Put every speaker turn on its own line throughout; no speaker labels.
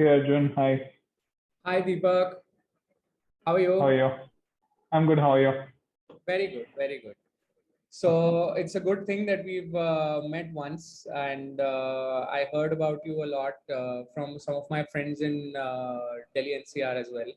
Hey Arjun, hi.
Hi Deepak, how are
How are
you?
you? I'm good. How are you?
Very good, very good. So it's a good thing that we've met once, and I heard about you a lot from some of my friends in Delhi NCR as well.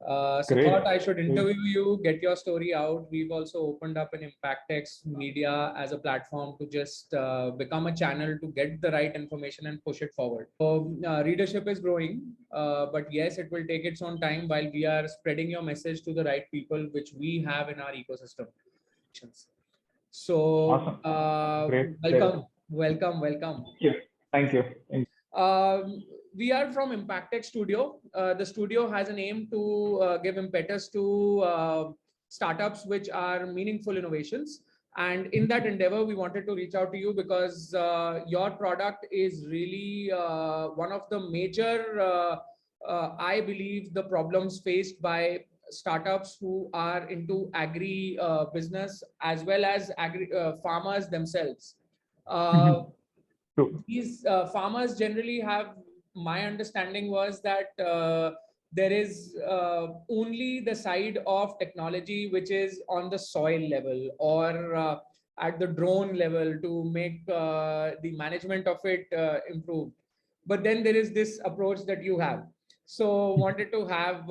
So thought
Great.
I should
Great.
interview you, get your story out. We've also opened up an ImpactX media as a platform to just become a channel to get the right information and push it forward. So readership is growing, but yes, it will take its own time while we are spreading your message to the right people, which we have in our ecosystem. So
Awesome. Great. Great.
welcome, welcome, welcome.
Thank you. Thank you.
We are from ImpactX Studio. The studio has an aim to give impetus to startups which are meaningful innovations. And in that endeavor, we wanted to reach out to you because your product is really one of the major, I believe, the problems faced by startups who are into agri business as well as agri farmers themselves. Uh,
Mhm. True.
these farmers generally have, my understanding was that there is only the side of technology which is on the soil level or at the drone level to make the management of it improved, but then there is this approach that you have. So wanted to have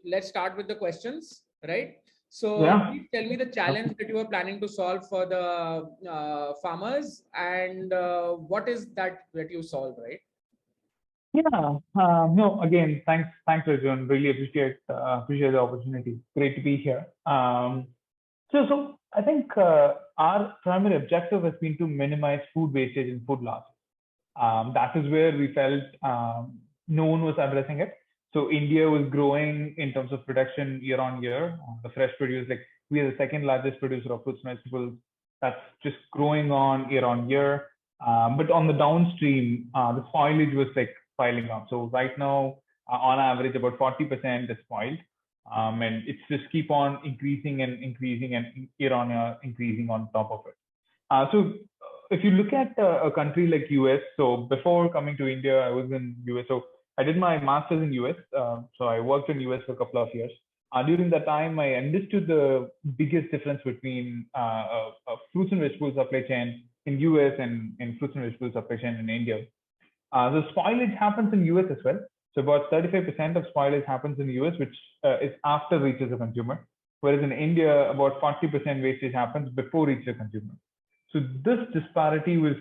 let's start with the questions, right? So
Yeah.
please tell me the challenge that you are planning to solve for the farmers, and what is that you solve, right?
Yeah. No, again, thanks, Arjun. Really appreciate the opportunity. Great to be here. So I think our primary objective has been to minimize food wastage and food loss. That is where we felt no one was addressing it. So India was growing in terms of production year on year. The fresh produce, like we are the second largest producer of fruits and vegetables. That's just growing on year. But on the downstream, the spoilage was like piling up. So right now, on average, about 40% is spoiled. And it's just keep on increasing and year on year increasing on top of it. So if you look at a country like US, so before coming to India, I was in US. So I did my master's in US. So I worked in US for a couple of years. During that time, I understood the biggest difference between fruits and vegetables supply chain in US and in fruits and vegetables supply chain in India. The spoilage happens in US as well. So about 35% of spoilage happens in the US, which is after reaches the consumer. Whereas in India, about 40% wastage happens before reaches the consumer. So this disparity was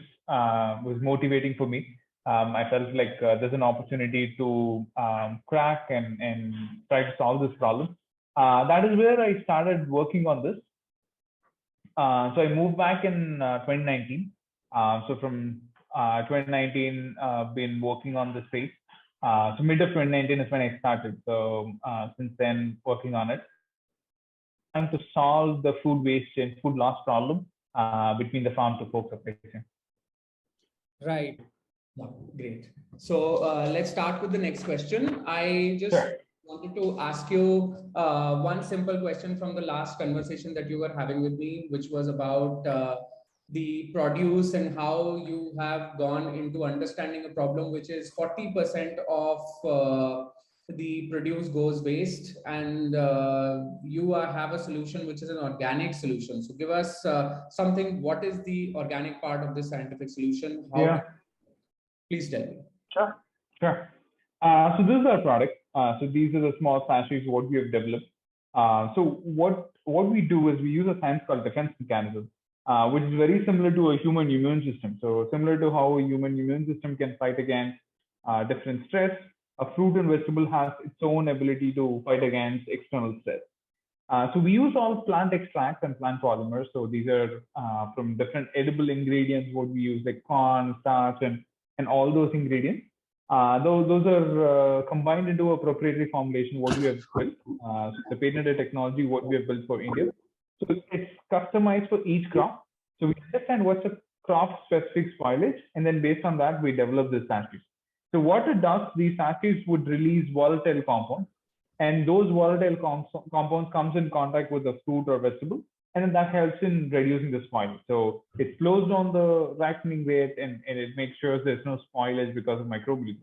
motivating for me. I felt like there's an opportunity to crack and try to solve this problem. That is where I started working on this. So I moved back in 2019. So from 2019, been working on this space. So mid of 2019 is when I started. So since then, working on it, trying to solve the food waste and food loss problem between the farm to fork supply chain.
Right. Yeah, great. So let's start with the next question. I just
Sure.
wanted to ask you one simple question from the last conversation that you were having with me, which was about the produce and how you have gone into understanding a problem, which is 40% of the produce goes waste, and you have a solution which is an organic solution. So give us something. What is the organic part of this scientific solution?
Yeah.
Please tell me.
Sure. Sure. So this is our product. So these are the small sachets what we have developed. So what we do is we use a science called defense mechanism, which is very similar to a human immune system. So similar to how a human immune system can fight against different stress, a fruit and vegetable has its own ability to fight against external stress. So we use all plant extracts and plant polymers. So these are from different edible ingredients. What we use like corn, starch, and all those ingredients. Those are combined into a proprietary formulation. What we have built, the patented technology, what we have built for India. So it's customized for each crop. So we understand what's the crop specific spoilage, and then based on that, we develop this sachets. So what it does, these sachets would release volatile compounds, and those volatile compounds comes in contact with the fruit or vegetable, and then that helps in reducing the spoilage. So it slows down the ripening rate, and it makes sure there's no spoilage because of microbial.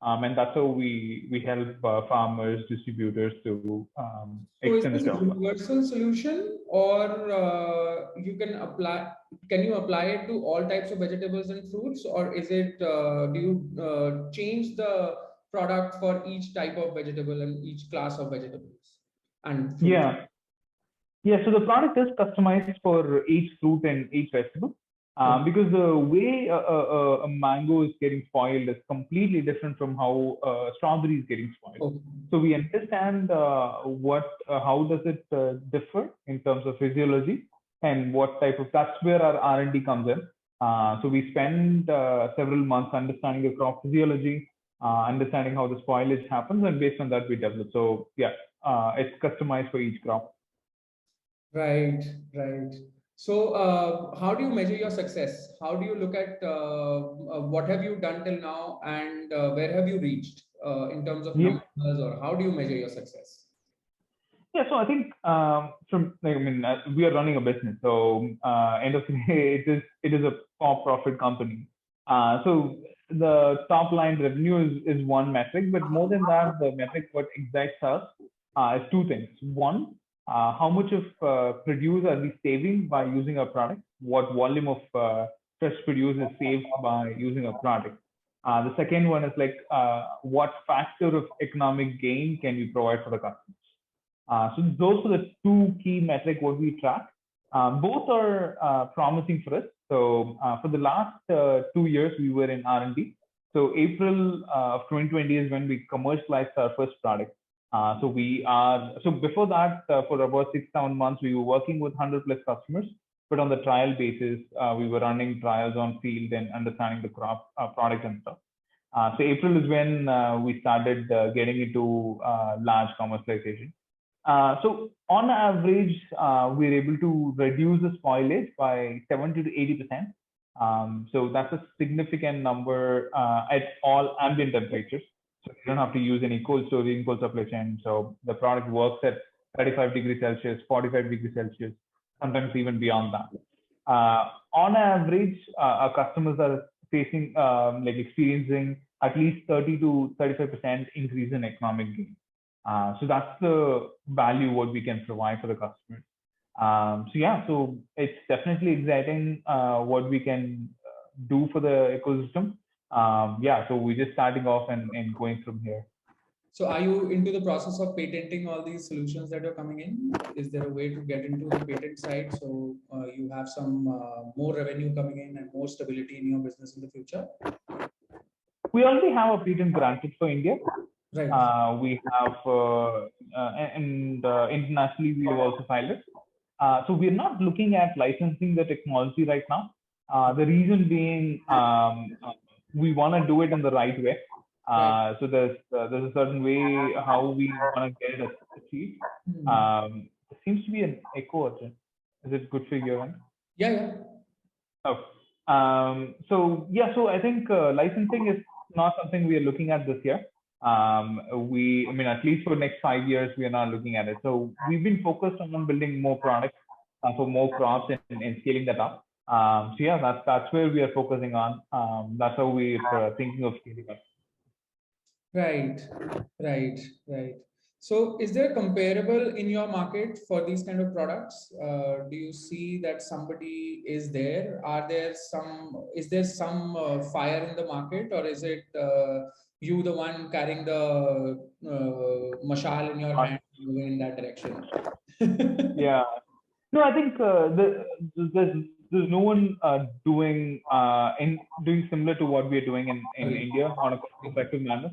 And that's how we help farmers, distributors to
So is
extend the
this a
shelf life.
universal solution, or you can apply? Can you apply it to all types of vegetables and fruits, or is it? Do you change the product for each type of vegetable and each class of vegetables and fruits?
Yeah, yeah. So the product is customized for each fruit and each vegetable.
Okay.
Because the way a mango is getting spoiled is completely different from how strawberry is getting spoiled.
Okay.
So we understand how does it differ in terms of physiology and what type of, that's where our R&D comes in. So we spend several months understanding the crop physiology, understanding how the spoilage happens, and based on that we develop. So yeah, it's customized for each crop.
Right, right. So, how do you measure your success? How do you look at what have you done till now, and where have you reached in terms of
Yeah.
numbers, or how do you measure your success?
Yeah, so I think we are running a business. So end of the day, it is a for-profit company. So the top line revenue is one metric, but more than that, the metric what excites us is two things. One, how much of produce are we saving by using our product? What volume of fresh produce is saved by using our product? The second one is like what factor of economic gain can we provide for the customer? So those are the two key metrics what we track. Both are promising for us. So for the last 2 years, we were in R&D. So April of 2020 is when we commercialized our first product. So before that, for about 6-7 months, we were working with 100 plus customers. But on the trial basis, we were running trials on field and understanding the crop product and stuff. So April is when we started getting into large commercialization. So on average, we're able to reduce the spoilage by 70 to 80%. So that's a significant number at all ambient temperatures. So you don't have to use any cold storage, cold supply chain. So the product works at 35 degrees Celsius, 45 degrees Celsius, sometimes even beyond that. On average, our customers are facing, experiencing at least 30 to 35% increase in economic gain. So that's the value what we can provide for the customers. So it's definitely exciting what we can do for the ecosystem. So we're just starting off and going from here.
So, are you into the process of patenting all these solutions that are coming in? Is there a way to get into the patent side so you have some more revenue coming in and more stability in your business in the future?
We already have a patent granted for India.
Right.
We have, and internationally, we have also filed it. So we're not looking at licensing the technology right now. The reason being, we want to do it in the right way.
Right.
So there's a certain way how we want to get it achieved. There seems to be an echo, Arjun. Is it good for you?
Yeah, yeah.
Oh. So I think licensing is not something we are looking at this year. At least for the next 5 years, we are not looking at it. So we've been focused on building more products for more crops and scaling that up. That's where we are focusing on. That's how we are thinking of scaling up.
Right, right, right. So, is there comparable in your market for these kind of products? Do you see that somebody is there? Is there some fire in the market, or is it you the one carrying the mashal in your hand moving in that direction?
Yeah. No, I think there's no one doing similar to what we are doing in India on a cost-effective manner.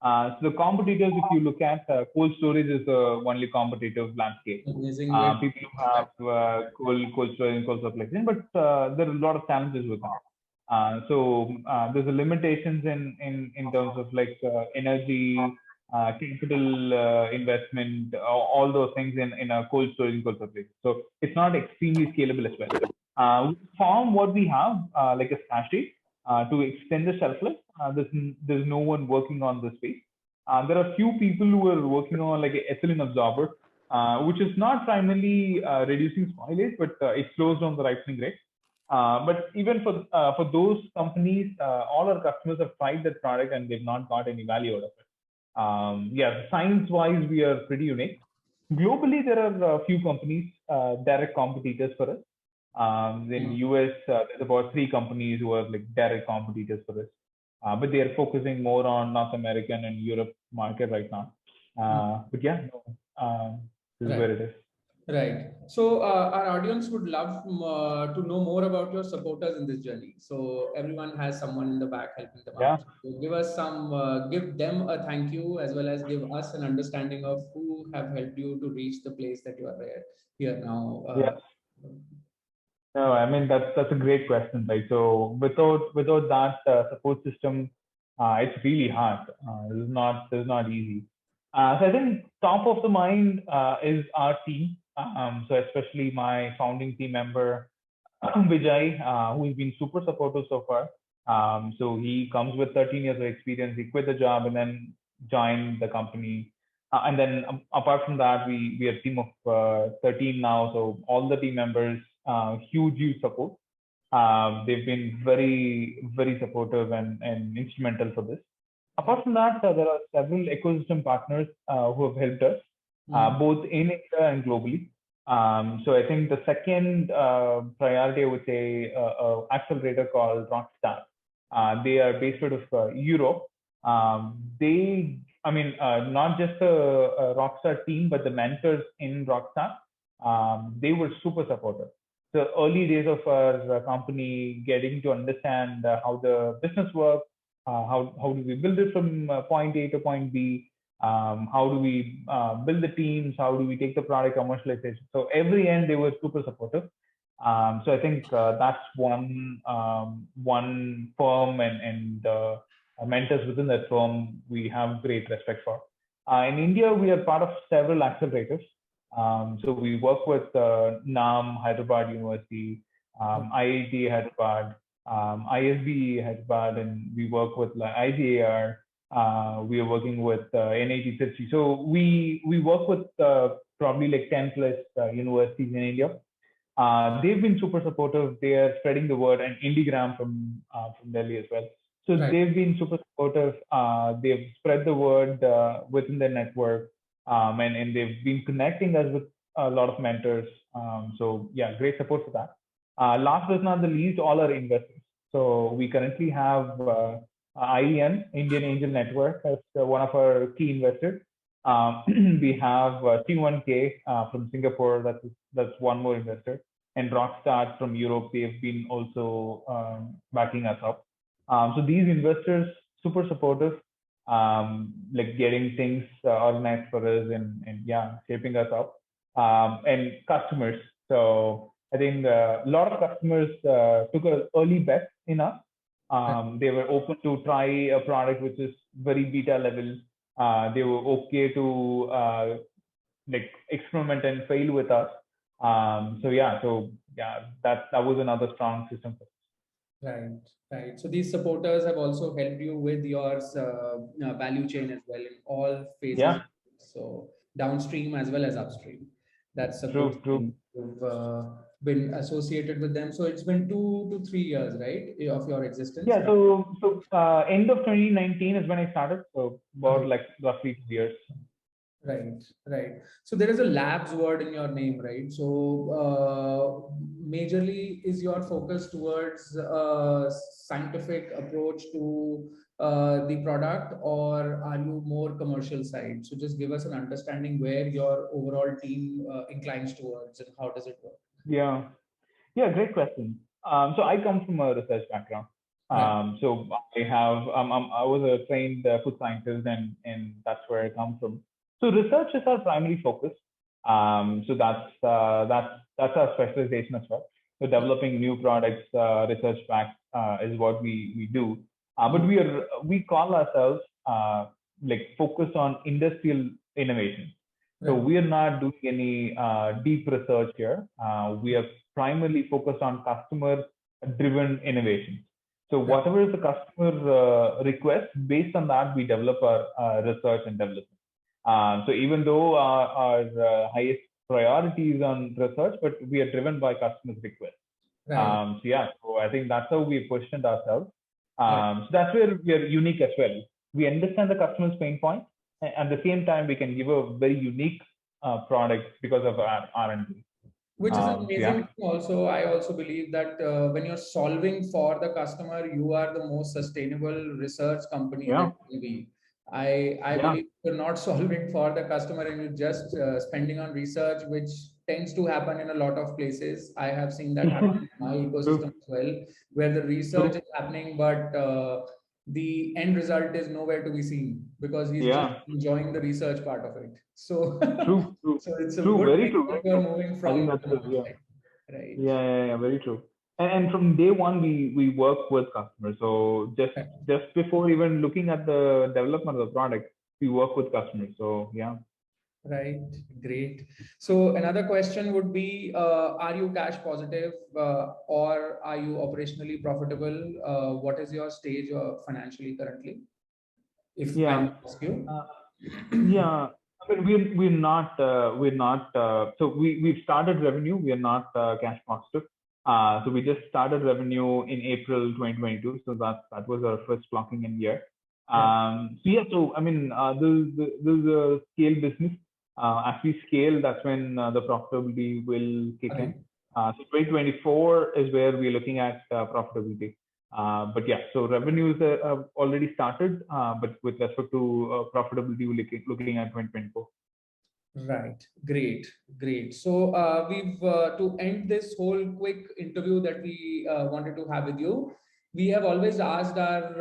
So the competitors, if you look at cold storage, is the only competitive landscape. People have cold storage and cold supply chain, but there are a lot of challenges with that. There's a limitations in terms of energy, capital investment, all those things in a cold storage and cold supply. So it's not extremely scalable as well. From what we have, like a sachet, to extend the shelf life, there's no one working on this space. There are few people who are working on like an ethylene absorber, which is not primarily reducing spoilage, but it slows down the ripening rate. But even for those companies, all our customers have tried that product and they've not got any value out of it. Yeah, science-wise, we are pretty unique. Globally, there are a few companies, direct competitors for us. In US, there's about 3 companies who are like direct competitors for us, but they are focusing more on North American and Europe market right now. But yeah, no, this is
Right.
where it is.
Right. So our audience would love to know more about your supporters in this journey. So everyone has someone in the back helping them
Yeah,
out. So give us give them a thank you as well as give us an understanding of who have helped you to reach the place that you are here now.
yeah. No, I mean that's a great question, right? So without that support system, it's really hard. It's not easy. So I think top of the mind is our team. So especially my founding team member Vijay, who's been super supportive so far. So he comes with 13 years of experience. He quit the job and then joined the company. And then apart from that, we are a team of 13 now. So all the team members, huge support. They've been very supportive and instrumental for this. Apart from that, there are several ecosystem partners who have helped us, both in India and globally. So I think the second priority, I would say, accelerator called Rockstar. They are based out of Europe. Not just a Rockstar team, but the mentors in Rockstar, they were super supportive. The early days of our company, getting to understand how the business works, how do we build it from point A to point B, how do we build the teams, how do we take the product commercialization. So every end they were super supportive. So I think that's one firm and mentors within that firm we have great respect for. In India, we are part of several accelerators. So we work with NAM, Hyderabad University, IIT Hyderabad, ISB Hyderabad, and we work with like IGAR. We are working with NIT Trichy. So we work with probably like 10 plus universities in India. They've been super supportive. They are spreading the word, and IndieGram from Delhi as well. So they've been super supportive. They've spread the word within their network, and they've been connecting us with a lot of mentors. So yeah, great support for that. Last but not the least, all our investors. So we currently have IAN, Indian Angel Network, as one of our key investors. We have T1K from Singapore, that's one more investor, and Rockstar from Europe. They've been also backing us up. So these investors super supportive, like getting things organized for us and yeah, shaping us up. And customers. So I think a lot of customers took an early bet in us. They were open to try a product which is very beta level. They were okay to like experiment and fail with us. So yeah, that was another strong system for us.
Right. So these supporters have also helped you with your value chain as well in all phases.
Yeah.
So downstream as well as upstream. That's a
True.
You've been associated with them. So it's been 2 to 3 years, right, of your existence?
Yeah. So end of 2019 is when I started. So about like roughly 2 years.
Right. So there is a labs word in your name, right? So majorly is your focus towards scientific approach to the product, or are you more commercial side? So just give us an understanding where your overall team inclines towards and how does it work?
Yeah, great question. So I come from a research background. So I was a trained food scientist, and that's where I come from. So research is our primary focus. So that's our specialization as well. So developing new products, research back is what we do. But we call ourselves like focused on industrial innovation. So we are not doing any deep research here. We are primarily focused on customer-driven innovation. So whatever is the customer request, based on that, we develop our research and development. So even though our highest priority is on research, but we are driven by customers' requests.
Right.
So yeah, so I think that's how we positioned ourselves.
Right.
So that's where we are unique as well. We understand the customer's pain point, and at the same time, we can give a very unique product because of our R&D.
Which is an
So yeah,
amazing thing also. I also believe that when you're solving for the customer, you are the most sustainable research company
yeah,
that can be. I
yeah,
believe you're not solving for the customer and you're just spending on research, which tends to happen in a lot of places. I have seen that happen in my ecosystem
true,
as well, where the research
true,
is happening, but the end result is nowhere to be seen because he's just
yeah,
enjoying the research part of it. So,
true, true,
so it's a
true,
good
very
thing
true,
that
very
you are
true.
moving
I think
from
that's
the
it. Yeah.
mindset, right?
Yeah, very true. And from day one, we work with customers. So just before even looking at the development of the product, we work with customers. So yeah,
Right, great. So another question would be, are you cash positive or are you operationally profitable? What is your stage financially currently, if I may
yeah,
ask you?
uh, yeah. I mean, we're not. So we've started revenue. We are not cash positive. So we just started revenue in April 2022. So that was our first clocking in year.
Yeah,
So yeah. So I mean, this is a scale business. As we scale, that's when the profitability will kick in.
agree.
So 2024 is where we're looking at profitability. But yeah, so revenues have already started, but with respect to profitability, we're looking at 2024.
Right. Great. Great. So we've to end this whole quick interview that we wanted to have with you, we have always asked our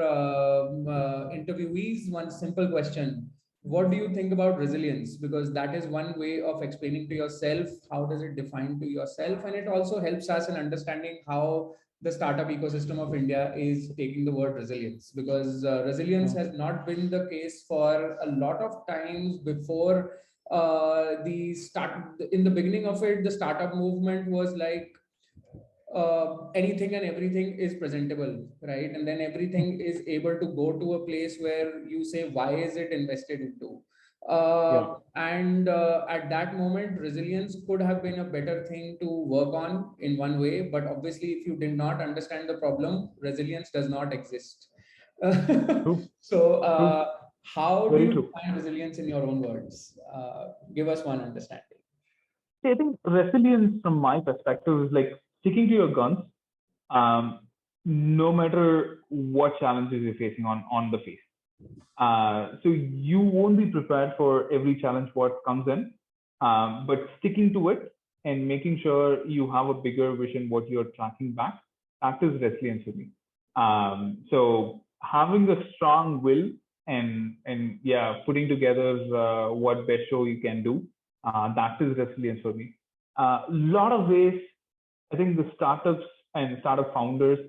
interviewees one simple question. What do you think about resilience? Because that is one way of explaining to yourself how does it define to yourself, and it also helps us in understanding how the startup ecosystem of India is taking the word resilience. Because resilience
Yeah,
has not been the case for a lot of times before the start in the beginning of it. The startup movement was like anything and everything is presentable, right? And then everything is able to go to a place where you say, why is it invested into?
yeah,
And at that moment, resilience could have been a better thing to work on in one way. But obviously, if you did not understand the problem, resilience does not exist.
true,
So,
true,
how do
very
you
true.
define resilience in your own words? Give us one understanding.
See, I think resilience, from my perspective, is like sticking to your guns, um, no matter what challenges you're facing on the face. So you won't be prepared for every challenge what comes in, but sticking to it and making sure you have a bigger vision what you're tracking back. That is resilience for me. So having a strong will and yeah, putting together what best show you can do. That is resilience for me. A lot of ways I think the startups and startup founders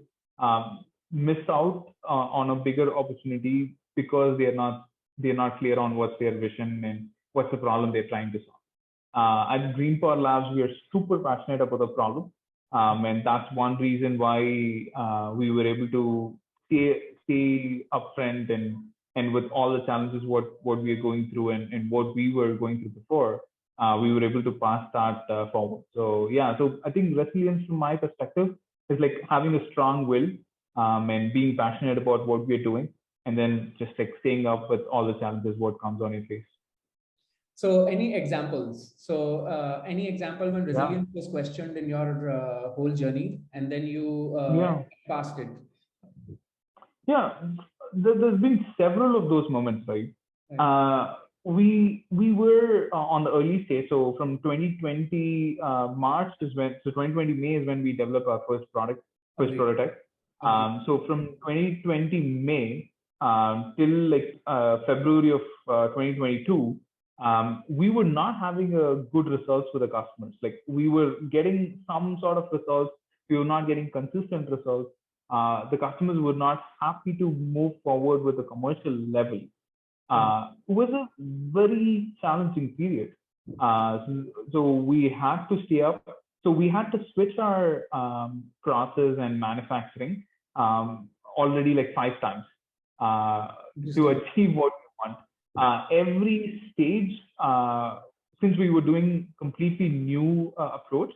miss out on a bigger opportunity because they're not clear on what's their vision and what's the problem they're trying to solve. At Greenpod Labs, we are super passionate about the problem, and that's one reason why we were able to stay upfront and with all the challenges what we are going through and what we were going through before, we were able to pass that forward. So yeah, so I think resilience from my perspective is like having a strong will, and being passionate about what we're doing, and then just like staying up with all the challenges what comes on your face.
So, any examples? So, any example when
Yeah,
resilience was questioned in your whole journey, and then you
yeah,
passed it,
yeah. There's been several of those moments, right?
right?
Uh, we were on the early stage. So from 2020 March is when, so 2020 May is when we developed our first product, first
Agree.
prototype.
Agree.
So from 2020 May till like February of 2022, we were not having a good results with the customers. Like we were getting some sort of results, we were not getting consistent results. The customers were not happy to move forward with the commercial level. It was a very challenging period. So we had to stay up. So we had to switch our process and manufacturing already like 5 times uh, to
Interesting.
achieve what we want. Every stage, since we were doing completely new approach,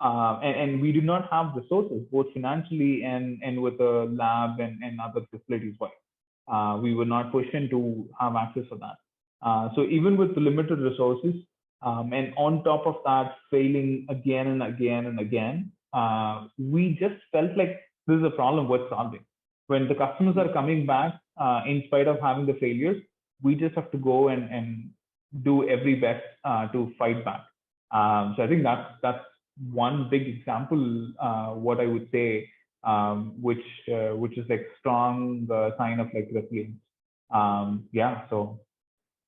and we did not have resources, both financially and with the lab and other facilities wise. We were not positioned to have access to that. So even with the limited resources, and on top of that, failing again and again and again, we just felt like this is a problem worth solving. When the customers are coming back, in spite of having the failures, we just have to go and do every best to fight back. So I think that's one big example, what I would say, which is like strong sign of like resilience. Yeah, so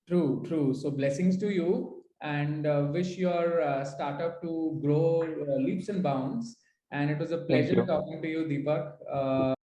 True, true. So blessings to you, and wish your startup to grow leaps and bounds. And it was a
thank
pleasure
you.
talking to you, Deepak.